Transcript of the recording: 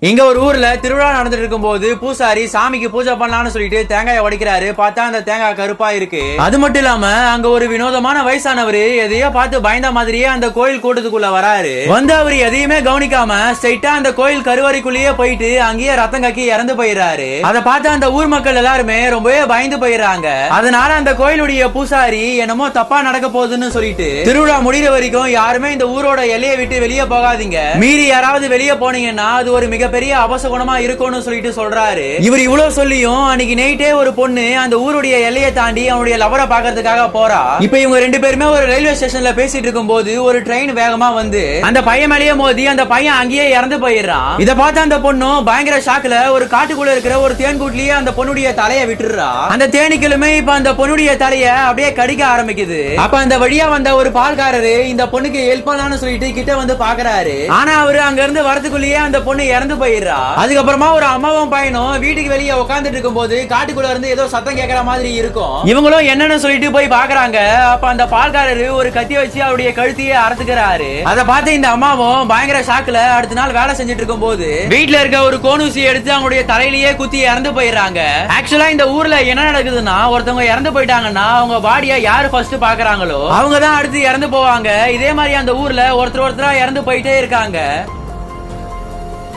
இங்க ஒரு ஊர்ல திருவிழா நடந்துட்டு இருக்கும் போது பூசாரி சாமிக்கு பூஜை பண்ணலாம்னு சொல்லிட்டு தேங்காயை உடைக்கிறாரு. பார்த்தா அந்த தேங்காய் கருப்பா இருக்கு. அது மட்டும் இல்லாம அங்க ஒரு வினோதமான வயசானவரு எதையோ பார்த்து பயந்த மாதிரியே அந்த கோயில் கூட்டத்துக்குள்ள வராரு. வந்து அவர் எதையுமே கவனிக்காம ஸ்ட்ரைட்டா அந்த கோயில் கருவறைக்குள்ளேயே போயிட்டு அங்கேயே ரத்தம் கக்கி இறந்து போயிடுறாரு. அதை பார்த்து அந்த ஊர் மக்கள் எல்லாருமே ரொம்பவே பயந்து போயிடுறாங்க. அதனால அந்த கோயிலுடைய பூசாரி என்னமோ தப்பா நடக்க போகுதுன்னு சொல்லிட்டு திருவிழா முடிகிற வரைக்கும் யாருமே இந்த ஊரோட எல்லையை விட்டு வெளியே போகாதீங்க, மீறி யாராவது வெளியே போனீங்கன்னா அது ஒரு மிகப்பெரிய அபசகுணமா இருக்கும்னு சொல்லிட்டு சொல்றாரு. இவர் இவ்வளவு சொல்லியும் அன்னைக்கு நைட்டே ஒரு பொண்ணு அந்த ஊருடைய எல்லையை தாண்டி அவனுடைய லவரை பாக்கிறதுக்காக போறா. இப்ப இவங்க ரெண்டு பேருமே ஒரு ரயில்வே ஸ்டேஷன்ல பேசிட்டு இருக்கும் போது ஒரு ட்ரெயின் வேகமா வந்து அந்த பையன் மேலேயே மோதி அந்த பையன் அங்கேயே இறந்து போயிடுறான். இத பார்த்த அந்த பொண்ணும் பயங்கர ஷாக்ல ஒரு காட்டுக்குள்ள இருக்கிற ஒரு தேன் கூட்டிலேயே அந்த பொண்ணுடைய தலையை விட்டுறா. அந்த தேனீக்களுமே இப்ப அந்த பொண்ணுடைய தலையை அப்படியே கடிக்க ஆரம்பிக்குது. அப்ப அந்த வழியா வந்த ஒரு பால்காரரு இந்த பொண்ணுக்கு ஹெல்ப் பண்ணலாம்னு சொல்லிட்டு கிட்ட வந்து பாக்குறாரு. ஆனா அவரு அங்க இருந்து வரதுக்குள்ளேயே அந்த பொண்ணு இறந்து போயிடுறா. அதுக்கப்புறமா ஒரு அம்மாவும் பையனும் வீட்டுக்கு வெளியே உட்கார்ந்துட்டு இருக்கும் போது காட்டுக்குள்ள இருந்து ஏதோ சத்தம் கேட்கற மாதிரி இருக்கும். இவங்களும் என்னன்னு சொல்லிட்டு போய் பாக்குறாங்க. அப்ப அந்த பால்காரரு ஒரு கத்தி வச்சு அவருடைய கழுத்தையே அறுத்துக்கிறாரு. அதை பார்த்து இந்த அம்மாவும் பயங்கர ஷாக்ல அடுத்த நாள் வேலை செஞ்சுட்டு இருக்கும் போது வீட்டுல இருக்க ஒரு கோனூசி எடுத்து அவங்களுடைய தலையிலேயே குத்தி இறந்து போயிடுறாங்க. ஆக்சுவலா இந்த ஊர்ல என்ன நடக்குதுன்னா, ஒருத்தவங்க இறந்து போயிட்டாங்கன்னா அவங்க பாடியை யாரு ஃபர்ஸ்ட் பாக்குறாங்களோ அவங்க தான் அடுத்து இறந்து போவாங்க. இதே மாதிரி அந்த ஊர்ல ஒருத்தர் ஒருத்தரா இறந்து போயிட்டே இருக்காங்க.